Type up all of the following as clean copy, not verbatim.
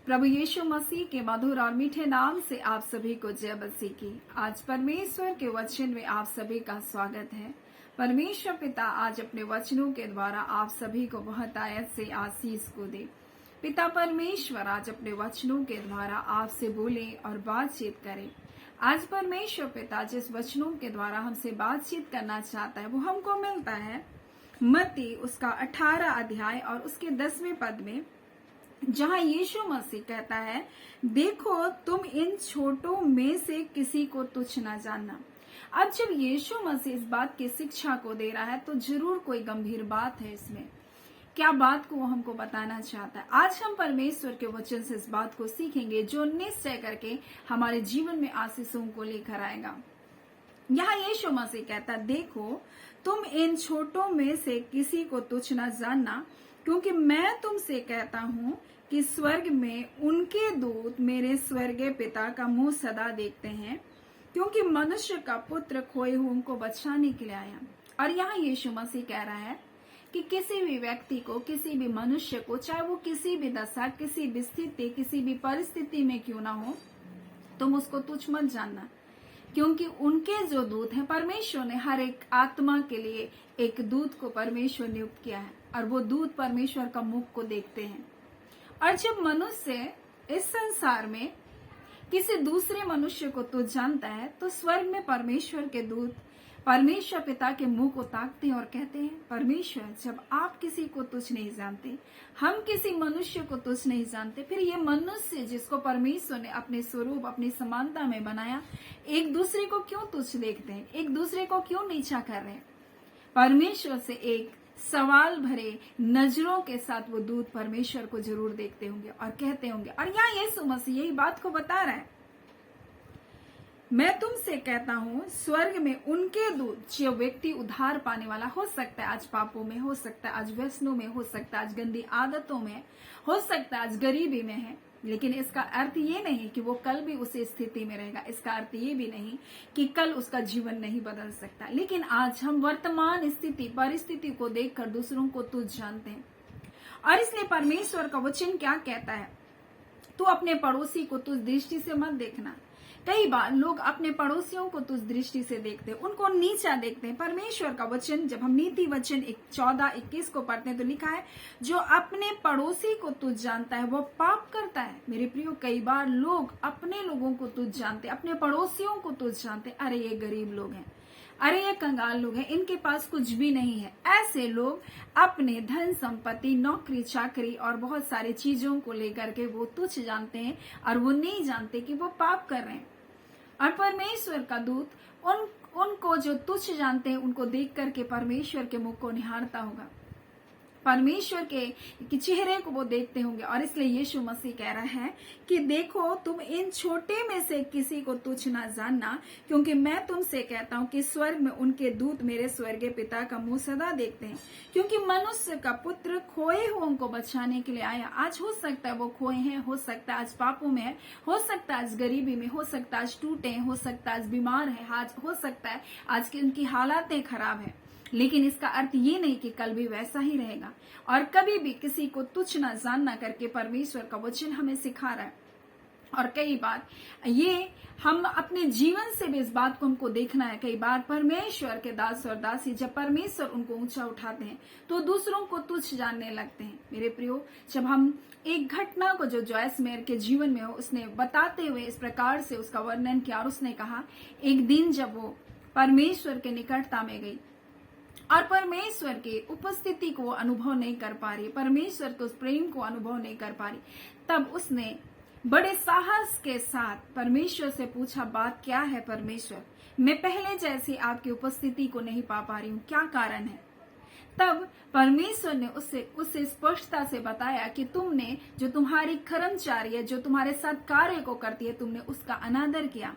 प्रभु यीशु मसीह के मधुर और मीठे नाम से आप सभी को जय मसीह की। आज परमेश्वर के वचन में आप सभी का स्वागत है। परमेश्वर पिता आज अपने वचनों के द्वारा आप सभी को बहुत आयत से आशीष को दे। पिता परमेश्वर आज अपने वचनों के द्वारा आपसे बोले और बातचीत करे। आज परमेश्वर पिता जिस वचनों के द्वारा हमसे बातचीत करना चाहता है वो हमको मिलता है मत्ती उसका 18 अध्याय और उसके 10वें पद में, जहां यीशु मसीह कहता है, देखो तुम इन छोटों में से किसी को तुच्छ न जानना। अब जब यीशु मसीह इस बात की शिक्षा को दे रहा है तो जरूर कोई गंभीर बात है इसमें। क्या बात को वो हमको बताना चाहता है? आज हम परमेश्वर के वचन से इस बात को सीखेंगे जो निश्चय करके हमारे जीवन में आशीषों को लेकर आएगा। यहाँ यीशु मसीह कहता है, देखो तुम इन छोटों में से किसी को तुच्छ न जानना, क्योंकि मैं तुमसे कहता हूँ कि स्वर्ग में उनके दूत मेरे स्वर्गीय पिता का मुंह सदा देखते हैं, क्योंकि मनुष्य का पुत्र खोए हुओं को बचाने के लिए आया। और यहाँ यीशु मसीह कह रहा है कि किसी भी व्यक्ति को, किसी भी मनुष्य को, चाहे वो किसी भी दशा, किसी भी स्थिति, किसी भी परिस्थिति में क्यों ना हो, तुम उसको तुच्छ मत जानना, क्योंकि उनके जो दूत हैं, परमेश्वर ने हर एक आत्मा के लिए एक दूत को परमेश्वर नियुक्त किया है और वो दूत परमेश्वर का मुख को देखते हैं। और जब मनुष्य इस संसार में किसी दूसरे मनुष्य को तुच्छ जानता है तो स्वर्ग में परमेश्वर के दूत परमेश्वर पिता के मुंह को ताकते हैं और कहते हैं, परमेश्वर जब आप किसी को तुच्छ नहीं जानते, हम किसी मनुष्य को तुच्छ नहीं जानते, फिर ये मनुष्य जिसको परमेश्वर ने अपने स्वरूप, अपनी समानता में बनाया, एक दूसरे को क्यों तुच्छ देखते हैं, एक दूसरे को क्यों नीचा कर रहे हैं? परमेश्वर से एक सवाल भरे नजरों के साथ वो दूत परमेश्वर को जरूर देखते होंगे और कहते होंगे। और यहाँ यीशु मसीह यही बात को बता रहा है, मैं तुमसे कहता हूँ स्वर्ग में उनके दूत, जो व्यक्ति उद्धार पाने वाला हो सकता है, आज पापों में हो सकता है, आज व्यसनों में हो सकता है, आज गंदी आदतों में हो सकता है, आज गरीबी में है, लेकिन इसका अर्थ ये नहीं कि वो कल भी उसी स्थिति में रहेगा। इसका अर्थ ये भी नहीं कि कल उसका जीवन नहीं बदल सकता। लेकिन आज हम वर्तमान स्थिति, परिस्थिति को देखकर दूसरों को तुच्छ जानते हैं। और इसलिए परमेश्वर का वचन क्या कहता है, तू अपने पड़ोसी को तुच्छ दृष्टि से मत देखना। कई बार लोग अपने पड़ोसियों को तुच्छ दृष्टि से देखते हैं, उनको नीचा देखते हैं। परमेश्वर का वचन, जब हम नीति वचन 14:21 को पढ़ते हैं तो लिखा है, जो अपने पड़ोसी को तुच्छ जानता है वो पाप करता है। मेरे प्रियो, कई बार लोग अपने लोगों को तुच्छ जानते, अपने पड़ोसियों को तुच्छ जानते, अरे ये गरीब लोग हैं, अरे ये कंगाल लोग हैं, इनके पास कुछ भी नहीं है। ऐसे लोग अपने धन संपत्ति, नौकरी चाकरी और बहुत सारी चीजों को लेकर के वो तुच्छ जानते हैं और वो नहीं जानते कि वो पाप कर रहे हैं। और परमेश्वर का दूत उनको जो तुच्छ जानते हैं उनको देख करके परमेश्वर के मुख को निहारता होगा, परमेश्वर के चेहरे को वो देखते होंगे। और इसलिए यीशु मसीह कह रहा है कि देखो तुम इन छोटे में से किसी को तुच्छ ना जानना, क्योंकि मैं तुमसे कहता हूँ कि स्वर्ग में उनके दूत मेरे स्वर्गीय पिता का मुंह सदा देखते हैं, क्योंकि मनुष्य का पुत्र खोए हुओं को बचाने के लिए आया। आज हो सकता है वो खोए हैं, हो सकता है आज पापों में है, हो सकता है आज गरीबी में, हो सकता है आज टूटे हैं, हो सकता है आज बीमार है, आज हो सकता है आज की उनकी हालातें खराब है। लेकिन इसका अर्थ ये नहीं कि कल भी वैसा ही रहेगा। और कभी भी किसी को तुच्छ न जानना करके परमेश्वर का वचन हमें सिखा रहा है। और कई बार ये हम अपने जीवन से भी इस बात को हमको देखना है। कई बार परमेश्वर के दास और दासी, जब परमेश्वर उनको ऊंचा उठाते हैं तो दूसरों को तुच्छ जानने लगते हैं। मेरे प्रियो, जब हम एक घटना को जो जॉयस मेयर के जीवन में हो, उसने बताते हुए इस प्रकार से उसका वर्णन किया और उसने कहा, एक दिन जब वो परमेश्वर के निकटता में गई और परमेश्वर की उपस्थिति को अनुभव नहीं कर पा रही, परमेश्वर के उस प्रेम को अनुभव नहीं कर पा रही, तब उसने बड़े साहस के साथ परमेश्वर से पूछा, बात क्या है परमेश्वर, मैं पहले जैसी आपकी उपस्थिति को नहीं पा रही हूँ, क्या कारण है? तब परमेश्वर ने उससे स्पष्टता से बताया कि तुमने, जो तुम्हारी कर्मचारी है, जो तुम्हारे साथ कार्य को करती है, तुमने उसका अनादर किया,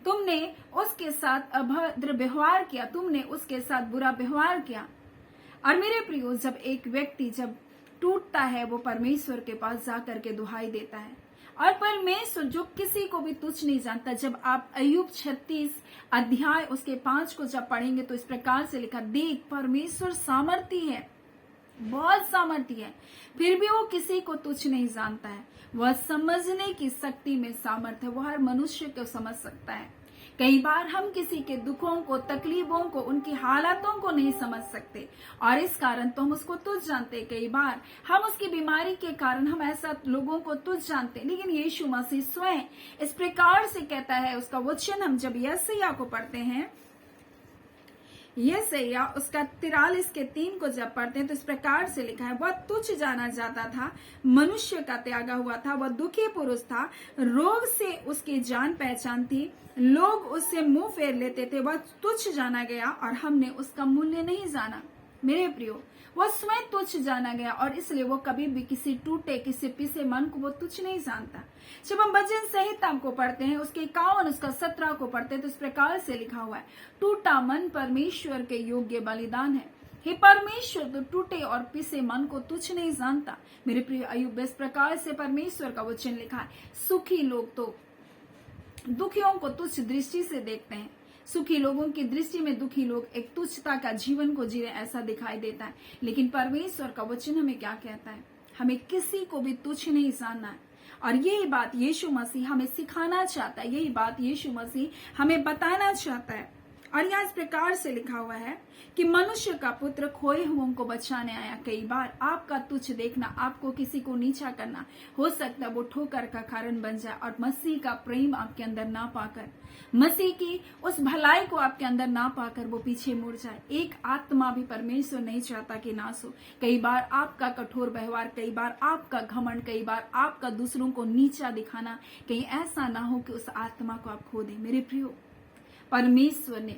तुमने उसके साथ अभद्र व्यवहार किया, तुमने उसके साथ बुरा व्यवहार किया। और मेरे प्रियो, जब एक व्यक्ति जब टूटता है वो परमेश्वर के पास जाकर के दुहाई देता है। और परमेश्वर जो किसी को भी तुच्छ नहीं जानता। जब आप अय्यूब 36 उसके 5 को जब पढ़ेंगे तो इस प्रकार से लिखा, देख परमेश्वर सामर्थी है, बहुत सामर्थ्य है, फिर भी वो किसी को तुच्छ नहीं जानता है। वह समझने की शक्ति में सामर्थ्य है, वो हर मनुष्य को समझ सकता है। कई बार हम किसी के दुखों को, तकलीफों को, उनकी हालातों को नहीं समझ सकते और इस कारण तो हम उसको तुच्छ जानते। कई बार हम उसकी बीमारी के कारण हम ऐसा लोगों को तुच्छ जानते, लेकिन यीशु मसीह स्वयं इस प्रकार से कहता है। उसका वचन हम जब यशायाह को पढ़ते हैं, यशायाह उसका 43:3 को जब पढ़ते हैं तो इस प्रकार से लिखा है, वह तुच्छ जाना जाता था, मनुष्य का त्यागा हुआ था, वह दुखी पुरुष था, रोग से उसकी जान पहचान थी, लोग उससे मुंह फेर लेते थे, वह तुच्छ जाना गया और हमने उसका मूल्य नहीं जाना। मेरे प्रियो, वह स्वयं तुच्छ जाना गया और इसलिए वो कभी भी किसी टूटे, किसी पिसे मन को वो तुच्छ नहीं जानता। जब हम भजन संहिता को पढ़ते हैं, उसके 51 उसका 17 को पढ़ते हैं तो इस प्रकार से लिखा हुआ है, टूटा मन परमेश्वर के योग्य बलिदान है। हे परमेश्वर, तो टूटे और पिसे मन को तुच्छ नहीं जानता। मेरे प्रिय अय्यूब, इस प्रकार से परमेश्वर का वचन लिखा है, सुखी लोग तो दुखियों को तुच्छ दृष्टि से देखते हैं। सुखी लोगों की दृष्टि में दुखी लोग एक तुच्छता का जीवन को जी रहे, ऐसा दिखाई देता है। लेकिन परमेश्वर का वचन हमें क्या कहता है? हमें किसी को भी तुच्छ नहीं जानना है और यही बात यीशु मसीह हमें सिखाना चाहता है, यही बात यीशु मसीह हमें बताना चाहता है। और यहाँ इस प्रकार से लिखा हुआ है कि मनुष्य का पुत्र खोए हुओं को बचाने आया। कई बार आपका तुच्छ देखना, आपको किसी को नीचा करना, हो सकता है वो ठोकर का कारण बन जाए और मसीह का प्रेम आपके अंदर ना पाकर, मसीह की उस भलाई को आपके अंदर ना पाकर वो पीछे मुड़ जाए। एक आत्मा भी परमेश्वर नहीं चाहता कि नाश हो। कई बार आपका कठोर व्यवहार, कई बार आपका घमंड, कई बार आपका दूसरों को नीचा दिखाना, कहीं ऐसा ना हो कि उस आत्मा को आप खो दें। मेरे प्रियो, परमेश्वर ने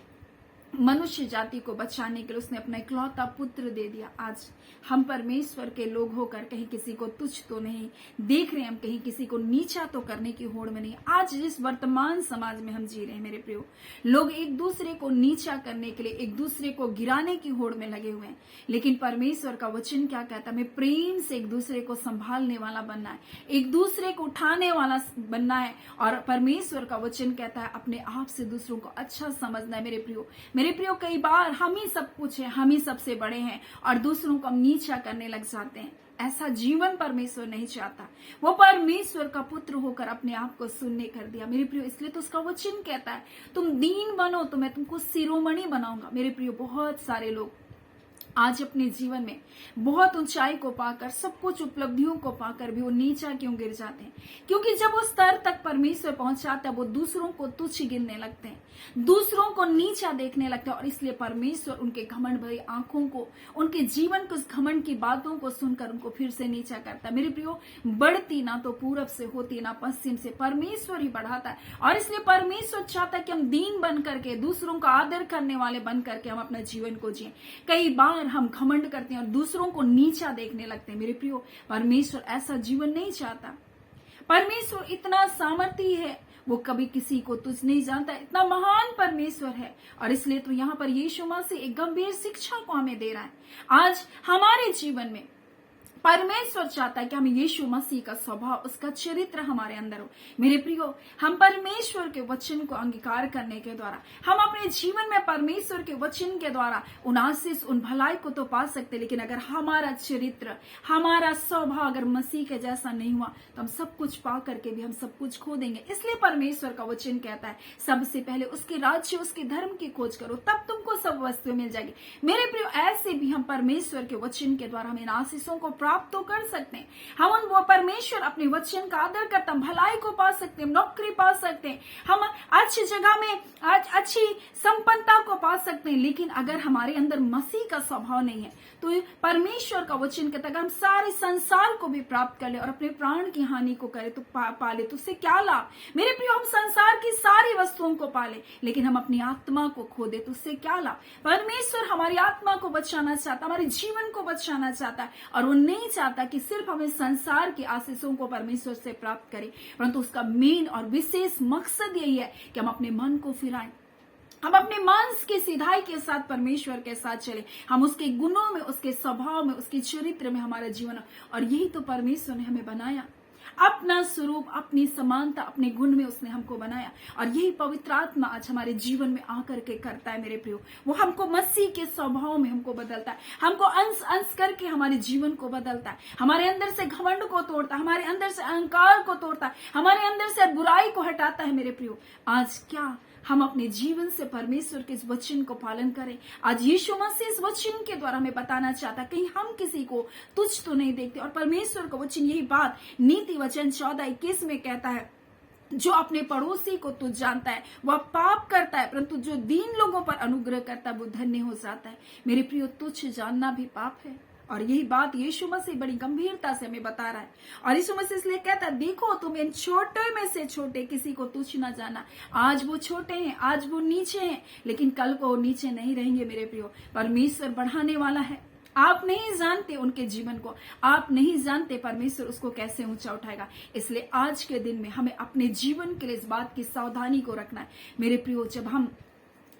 मनुष्य जाति को बचाने के लिए उसने अपना इकलौता पुत्र दे दिया। आज हम परमेश्वर के लोग होकर कहीं किसी को तुच्छ तो नहीं देख रहे, हम कहीं किसी को नीचा तो करने की होड़ में नहीं। आज जिस वर्तमान समाज में हम जी रहे हैं मेरे प्रियो, लोग एक दूसरे को नीचा करने के लिए, एक दूसरे को गिराने की होड़ में लगे हुए हैं। लेकिन परमेश्वर का वचन क्या कहता है? हमें प्रेम से एक दूसरे को संभालने वाला बनना है, एक दूसरे को उठाने वाला बनना है। और परमेश्वर का वचन कहता है अपने आप से दूसरों को अच्छा समझना है। मेरे प्रियो, कई बार हम ही सब कुछ है, हम ही सबसे बड़े हैं और दूसरों को हम नीचा करने लग जाते हैं। ऐसा जीवन परमेश्वर नहीं चाहता। वो परमेश्वर का पुत्र होकर अपने आप को शून्य कर दिया। मेरे प्रियो, इसलिए तो उसका वचन कहता है, तुम दीन बनो तो मैं तुमको शिरोमणि बनाऊंगा। मेरे प्रियो, बहुत सारे लोग आज अपने जीवन में बहुत ऊंचाई को पाकर, सब कुछ उपलब्धियों को पाकर भी वो नीचा क्यों गिर जाते हैं? क्योंकि जब उस स्तर तक परमेश्वर पहुंचाता है, वो दूसरों को तुच्छ गिनने लगते हैं, दूसरों को नीचा देखने लगते हैं और इसलिए परमेश्वर उनके घमंड भरी आंखों को, उनके जीवन को, उस घमंड की बातों को सुनकर उनको फिर से नीचा करता है। मेरे प्रियो, बढ़ती ना तो पूरब से होती ना पश्चिम से, परमेश्वर ही बढ़ाता है और इसलिए परमेश्वर चाहता है कि हम दीन बन करके, दूसरों का आदर करने वाले बन करके हम अपने जीवन को जिए। कई बार हम घमंड करते हैं और दूसरों को नीचा देखने लगते हैं। मेरे प्रियो, परमेश्वर ऐसा जीवन नहीं चाहता। परमेश्वर इतना सामर्थी है, वो कभी किसी को तुच्छ नहीं जानता, इतना महान परमेश्वर है। और इसलिए तो यहाँ पर यीशु मसीह एक गंभीर शिक्षा को हमें दे रहा है। आज हमारे जीवन में परमेश्वर चाहता है कि हम यीशु मसीह का स्वभाव, उसका चरित्र हमारे अंदर हो। मेरे प्रियो, हम परमेश्वर के वचन को अंगीकार करने के द्वारा, हम अपने जीवन में परमेश्वर के वचन के द्वारा उन आशीष, उन भलाई को तो पा सकते, लेकिन अगर हमारा चरित्र, हमारा स्वभाव अगर मसीह के जैसा नहीं हुआ तो हम सब कुछ पा करके भी हम सब कुछ खो देंगे। इसलिए परमेश्वर का वचन कहता है, सबसे पहले उसके राज्य, उसके धर्म की खोज करो, तब तुमको सब वस्तुएं मिल जाएगी। मेरे प्रियो, ऐसे भी हम परमेश्वर के वचन के द्वारा हम इन आशीषों को प्राप्त तो कर सकते हैं। हम उन वो परमेश्वर अपने वचन का आदर करते हैं, भलाई को पा सकते हैं, नौकरी पा सकते हैं, हम अच्छी जगह में आज अच्छी संपन्नता को पा सकते हैं। लेकिन अगर हमारे अंदर मसीह का स्वभाव नहीं है तो परमेश्वर का वचन कहता है, अगर हम सारे संसार को भी प्राप्त कर ले और अपने प्राण की हानि को करे तो पाले तो उससे क्या लाभ? मेरे प्रियो, हम संसार की सारी वस्तुओं को पाले लेकिन हम अपनी आत्मा को खो दे तो उससे क्या लाभ? परमेश्वर हमारी आत्मा को बचाना चाहता, हमारे जीवन को बचाना चाहता है और वो नहीं चाहता कि सिर्फ हमें संसार की आशीषों को परमेश्वर से प्राप्त करें, परंतु उसका मेन और विशेष मकसद यही है कि हम अपने मन को फिराएं, हम अपने मांस की सीधाई के साथ परमेश्वर के साथ चले, हम उसके गुणों में, उसके स्वभाव में, उसके चरित्र में हमारा जीवन। और यही तो परमेश्वर ने हमें बनाया। अपना स्वरूप, अपनी समानता, अपने गुण में उसने हमको बनाया। और यही पवित्र आत्मा आज हमारे जीवन में आकर के करता है मेरे प्रियो। वो हमको मसीह के स्वभाव में हमको बदलता है, हमको अंश अंश करके हमारे जीवन को बदलता है, हमारे अंदर से घमंड को तोड़ता है, हमारे अंदर से अहंकार को तोड़ता है, हमारे अंदर से बुराई को हटाता है मेरे प्रियो। आज क्या हम अपने जीवन से परमेश्वर के इस वचन को पालन करें? आज यीशु मसीह इस वचन के द्वारा हमें बताना चाहता है, कहीं हम किसी को तुच्छ तो नहीं देखते। और परमेश्वर का वचन यही बात नीति वचन 14:21 में कहता है, जो अपने पड़ोसी को तुच्छ जानता है वह पाप करता है, परंतु जो दीन लोगों पर अनुग्रह करता है वो धन्य हो जाता है। मेरे प्रियो, तुच्छ जानना भी पाप है। और यही बात यीशु मसीह बड़ी गंभीरता से हमें बता रहा है। और यीशु मसीह इसलिए कहता है, देखो तुम इन छोटे में से छोटे किसी को तुच्छ ना जाना। आज वो छोटे हैं, आज वो नीचे हैं, लेकिन कल को वो नीचे नहीं रहेंगे मेरे प्रियो। परमेश्वर बढ़ाने वाला है। आप नहीं जानते उनके जीवन को, आप नहीं जानते परमेश्वर उसको कैसे ऊंचा उठाएगा। इसलिए आज के दिन में हमें अपने जीवन के लिए इस बात की सावधानी को रखना है मेरे प्रियो। जब हम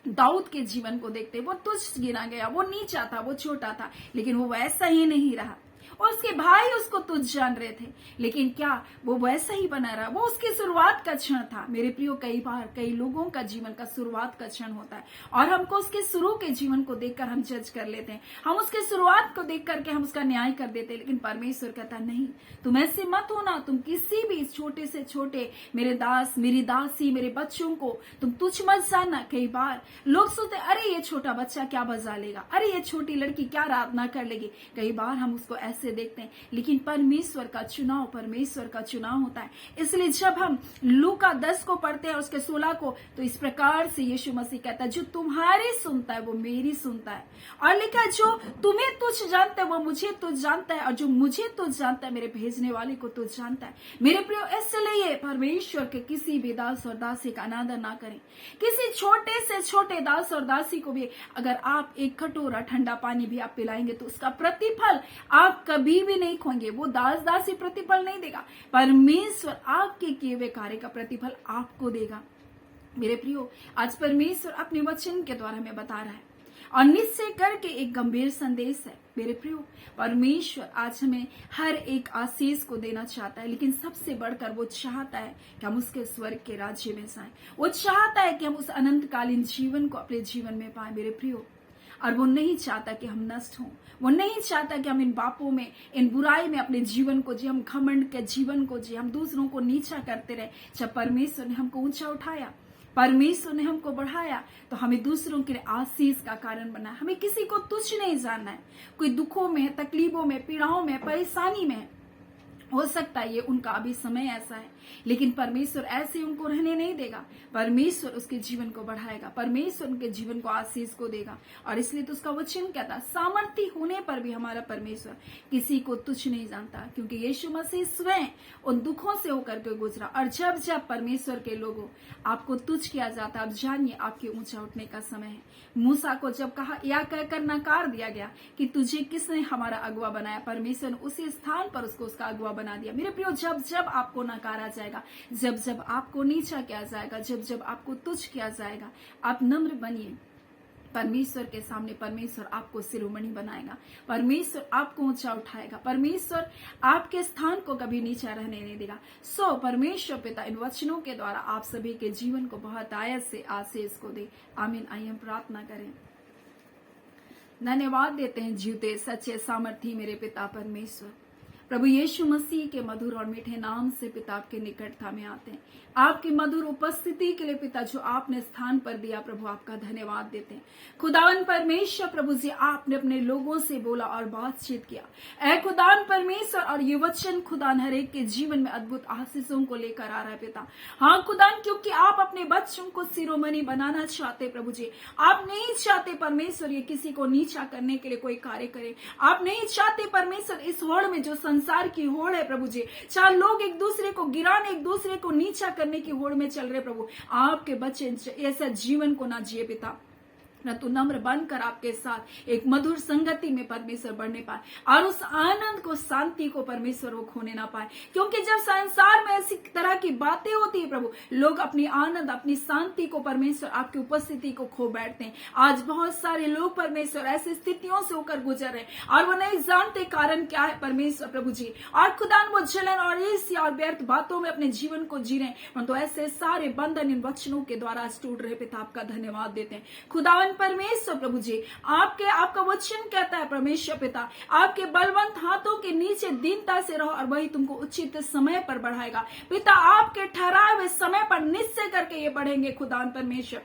दाऊद के जीवन को देखते, वो तुच्छ गिना गया, वो नीचा था, वो छोटा था, लेकिन वो वैसा ही नहीं रहा। और उसके भाई उसको तुच्छ जान रहे थे, लेकिन क्या वो वैसा ही बना रहा? वो उसकी शुरुआत का क्षण था मेरे प्रियो। कई बार कई लोगों का जीवन का शुरुआत का क्षण होता है और हमको उसके शुरू के जीवन को देखकर हम जज कर लेते हैं, हम उसके शुरुआत को देख करके हम उसका न्याय कर देते हैं। लेकिन परमेश्वर कहता नहीं, तुम ऐसे मत होना। तुम किसी भी छोटे से छोटे मेरे दास, मेरी दासी, मेरे बच्चों को तुम तुच्छ मत जानना। कई बार लोग सोचते, अरे ये छोटा बच्चा क्या बजा लेगा, अरे ये छोटी लड़की क्या आराधना कर लेगी। कई बार हम उसको ऐसे देखते हैं, लेकिन परमेश्वर का चुनाव, परमेश्वर का चुनाव होता है। इसलिए जब हम लूका 10 को पढ़ते हैं, उसके 16 को, तो इस प्रकार से यीशु मसीह कहता है, जो तुम्हारी सुनता है वो मेरी सुनता है। और लिखा, जो तुम्हें तुच्छ जानता है वो मुझे तुच्छ जानता है, और जो मुझे तुच्छ जानता है मेरे भेजने वाले को तुच्छ जानता है। मेरे प्रियो, इसलिए परमेश्वर के किसी भी दास और दासी का अनादर ना करें। किसी छोटे से छोटे दास और दासी को भी अगर आप एक कटोरा ठंडा पानी भी आप पिलाएंगे तो उसका प्रतिफल आप कभी भी नहीं खोएंगे। वो दास दासी प्रतिफल नहीं देगा, परमेश्वर आपके किए हुए कार्य का प्रतिफल आपको देगा। मेरे प्रियो, आज परमेश्वर अपने वचन के द्वारा हमें बता रहा है और निश्चय करके एक गंभीर संदेश है। मेरे प्रियो, परमेश्वर आज हमें हर एक आशीष को देना चाहता है, लेकिन सबसे बढ़कर वो चाहता है कि हम उसके स्वर्ग के राज्य में जाएं। वो चाहता है कि हम उस अनंतकालीन जीवन को अपने जीवन में पाएं मेरे प्रियो। और वो नहीं चाहता कि हम नष्ट हों, वो नहीं चाहता कि हम इन पापों में, इन बुराई में अपने जीवन को जी, हम घमंड के जीवन को जी, हम दूसरों को नीचा करते रहे। जब परमेश्वर ने हमको ऊंचा उठाया, परमेश्वर ने हमको बढ़ाया, तो हमें दूसरों के लिए आशीष का कारण बना। हमें किसी को तुच्छ नहीं जानना है। कोई दुखों में है, तकलीफों में, पीड़ाओं में, परेशानी में है, हो सकता है ये उनका अभी समय ऐसा है, लेकिन परमेश्वर ऐसे उनको रहने नहीं देगा। परमेश्वर उसके जीवन को बढ़ाएगा, परमेश्वर उनके जीवन को आशीष को देगा। और इसलिए तो उसका वचन कहता, सामर्थ्य होने पर भी हमारा परमेश्वर किसी को तुच्छ नहीं जानता, क्योंकि यीशु मसीह स्वयं उन दुखों से होकर के गुजरा। और जब जब परमेश्वर के लोगों आपको तुच्छ किया जाता, आप जानिए आपके ऊंचा उठने का समय है। मूसा को जब कहा, या कहकर नकार दिया गया कि तुझे किसने हमारा अगुआ बनाया, परमेश्वर ने उसी स्थान पर उसको उसका अगुआ बना दिया। मेरे प्रियो, जब जब आपको नकारा जाएगा, जब जब आपको नीचा किया जाएगा, जब जब आपको तुच्छ किया जाएगा, आप नम्र बनिए परमेश्वर के सामने। परमेश्वर आपको शिरोमणि बनाएगा, परमेश्वर आपको ऊंचा उठाएगा, परमेश्वर आपके स्थान को कभी नीचा रहने नहीं देगा। सो परमेश्वर पिता इन वचनों के द्वारा आप सभी के जीवन को बहुत आयत से आशीष को दे। आमीन। आइए हम प्रार्थना करें। धन्यवाद देते हैं जीवते सच्चे सामर्थी मेरे पिता परमेश्वर, प्रभु यीशु मसीह के मधुर और मीठे नाम से पिता आपके निकटता में आते हैं। आपकी मधुर उपस्थिति के लिए पिता जो आपने स्थान पर दिया, प्रभु आपका धन्यवाद देते हैं। खुदावन परमेश्वर प्रभु जी, आपने अपने लोगों से बोला और बातचीत किया। ऐ खुदावन परमेश्वर, और ये वचन खुदान हर एक के जीवन में अद्भुत आशीषों को लेकर आ रहा है पिता। हाँ खुदान, क्योंकि आप अपने बच्चों को शिरोमणि बनाना चाहते प्रभु जी। आप नहीं चाहते परमेश्वर ये किसी को नीचा करने के लिए कोई कार्य करे। आप नहीं चाहते परमेश्वर इस होड़ में, जो संसार की होड़ है प्रभु जी, चाहे लोग एक दूसरे को गिराने, एक दूसरे को नीचा करने की होड़ में चल रहे प्रभु, आपके बच्चे ऐसा जीवन को ना जिए पिता। परंतु नम्र बनकर आपके साथ एक मधुर संगति में परमेश्वर बढ़ने पाए और उस आनंद को, शांति को परमेश्वर वो खोने ना पाए। क्योंकि जब संसार में ऐसी तरह की बातें होती है प्रभु, लोग अपनी आनंद, अपनी शांति को परमेश्वर आपकी उपस्थिति को खो बैठते हैं। आज बहुत सारे लोग परमेश्वर ऐसी स्थितियों से होकर गुजर रहे और वो नहीं जानते कारण क्या है परमेश्वर प्रभु जी, और खुदा वो जलन और ईर्ष्या और व्यर्थ बातों में अपने जीवन को जी रहे हैं। परंतु ऐसे सारे बंधन इन वचनों के द्वारा आज टूट रहे। पिता आपका धन्यवाद देते हैं खुदावन परमेश्वर प्रभु जी। आपका वचन कहता है परमेश्वर पिता, आपके बलवंत हाथों के नीचे दीनता से रहो और वही तुमको उचित समय पर बढ़ाएगा। पिता आपके ठहराए हुए समय पर निश्चय करके ये बढ़ेंगे। खुदावन परमेश्वर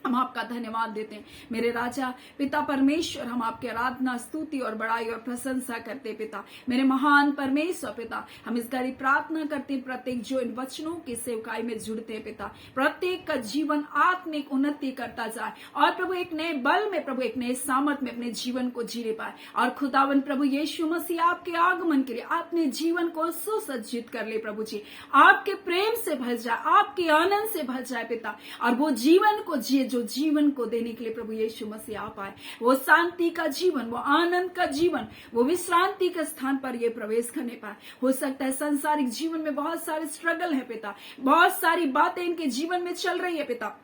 हम आपका धन्यवाद देते हैं मेरे राजा पिता परमेश्वर। हम आपकी आराधना, स्तुति और बड़ाई और प्रशंसा करते पिता, मेरे महान परमेश्वर पिता। हम इस घड़ी प्रार्थना करते हैं प्रत्येक जो इन वचनों की सेवकाई में जुड़ते हैं पिता, प्रत्येक का जीवन आत्मिक उन्नति करता जाए और प्रभु एक नए बल में, प्रभु एक नए सामर्थ में अपने जीवन को जीने पाए। और खुदावन प्रभु यीशु मसीह आपके आगमन के लिए अपने जीवन को सुसज्जित कर ले प्रभु जी, आपके प्रेम से भर जाए, आपके आनंद से भर जाए पिता, और वो जीवन को जिए जो जीवन को देने के लिए प्रभु यीशु मसीह आप आए। वो शांति का जीवन, वो आनंद का जीवन, वो विश्रांति के स्थान पर ये प्रवेश करने पाए। हो सकता है संसारिक जीवन में बहुत सारे स्ट्रगल है पिता, बहुत सारी बातें इनके जीवन में चल रही है पिता,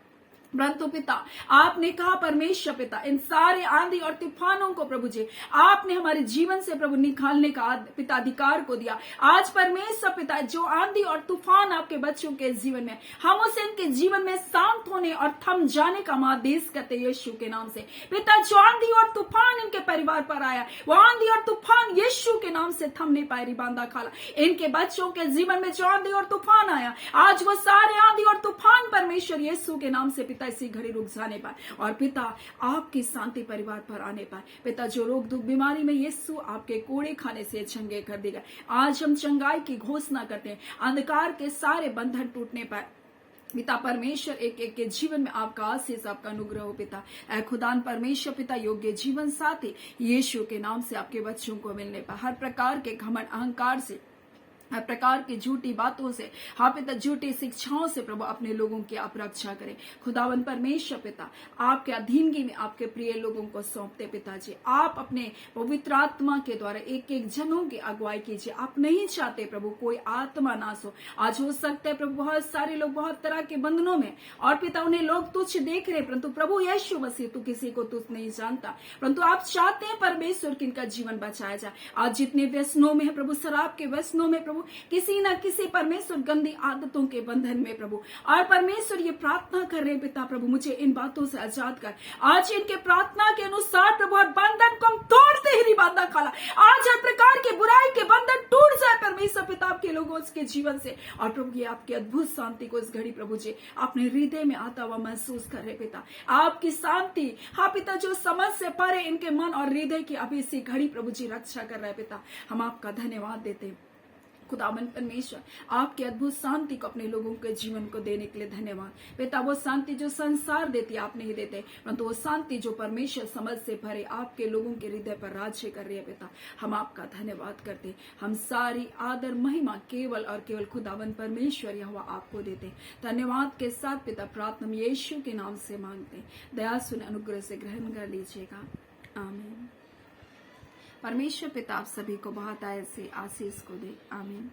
परंतु पिता आपने कहा परमेश्वर पिता, इन सारे आंधी और तूफानों को प्रभु जी आपने हमारे जीवन से प्रभु निकालने का पिता अधिकार को दिया। आज परमेश्वर पिता जो आंधी और तूफान आपके बच्चों के जीवन में, हम उसे इनके जीवन में शांत होने और थम जाने का आदेश करते यीशु के नाम से। पिता जो आंधी और तूफान इनके परिवार पर आया, वो आंधी और तूफान यीशु के नाम से थम नहीं पाए। रिबांदा खाला इनके बच्चों के जीवन में जो आंधी और तूफान आया, आज वो सारे आंधी और तूफान परमेश्वर यीशु के नाम से पिता इसी घड़ी रुक जाने पाए और पिता आपकी शांति परिवार पर आने पाए। पिता जो रोग दुख बीमारी में यीशु आपके कोड़े खाने से चंगे कर देगा, आज हम चंगाई की घोषणा करते हैं, अंधकार के सारे बंधन टूटने पाए। पिता परमेश्वर एक एक के जीवन में आपका आशीष, आपका अनुग्रह हो पिता। ऐ खुदान परमेश्वर पिता योग्य जीवन साथी यीशु के नाम से आपके बच्चों को मिलने पाए, हर प्रकार के घमंड अहंकार से, हर प्रकार की झूठी बातों से, हाँ पिता झूठी शिक्षाओं से प्रभु अपने लोगों की आप रक्षा करें। खुदावन परमेश्वर पिता आपके अधीनगी में आपके प्रिय लोगों को सौंपते पिताजी, आप अपने पवित्र आत्मा के द्वारा एक एक जनों की अगुवाई कीजिए। आप नहीं चाहते प्रभु कोई आत्मा नाश हो। आज हो सकता है प्रभु बहुत सारे लोग बहुत तरह के बंधनों में और पिता उन्हें लोग तुच्छ देख रहे, परंतु प्रभु यीशु मसीह तू किसी को तुच्छ नहीं जानता, परंतु आप चाहते हैं परमेश्वर कि इनका जीवन बचाया जाए। आज जितने व्यसनों में है प्रभु, शराब के व्यसनों में प्रभु, किसी न किसी परमेश्वर गंदी आदतों के बंधन में प्रभु, और परमेश्वर ये प्रार्थना कर रहे पिता प्रभु मुझे इन बातों से आजाद कर। आज इनके प्रार्थना के अनुसार प्रभु और बंधन को हम तोड़ते ही बांधा खाला, आज हर प्रकार के बुराई के बंधन टूट जाए परमेश्वर पिता आपके लोगों के जीवन से। और प्रभु ये आपकी अद्भुत शांति को इस घड़ी प्रभु जी अपने हृदय में आता हुआ महसूस कर रहे पिता, आपकी शांति, हाँ पिता जो समझ से परे इनके मन और हृदय की अभी इसी घड़ी प्रभु जी रक्षा कर रहे पिता। हम आपका धन्यवाद देते हैं खुदावन परमेश्वर, आपकी अद्भुत शांति को अपने लोगों के जीवन को देने के लिए धन्यवाद पिता। वो शांति जो संसार देती आप नहीं देते, परंतु वो शांति जो परमेश्वर समझ से भरे आपके लोगों के हृदय पर राज्य कर रही है पिता, हम आपका धन्यवाद करते। हम सारी आदर महिमा केवल और केवल खुदावन परमेश्वर यहोवा आपको देते। धन्यवाद के साथ पिता प्रार्थना यीशु के नाम से मांगते, दया सुन अनुग्रह से ग्रहण कर लीजिएगा, आमीन। परमेश्वर पिता आप सभी को बहुत ऐसे आशीष को दे, आमीन।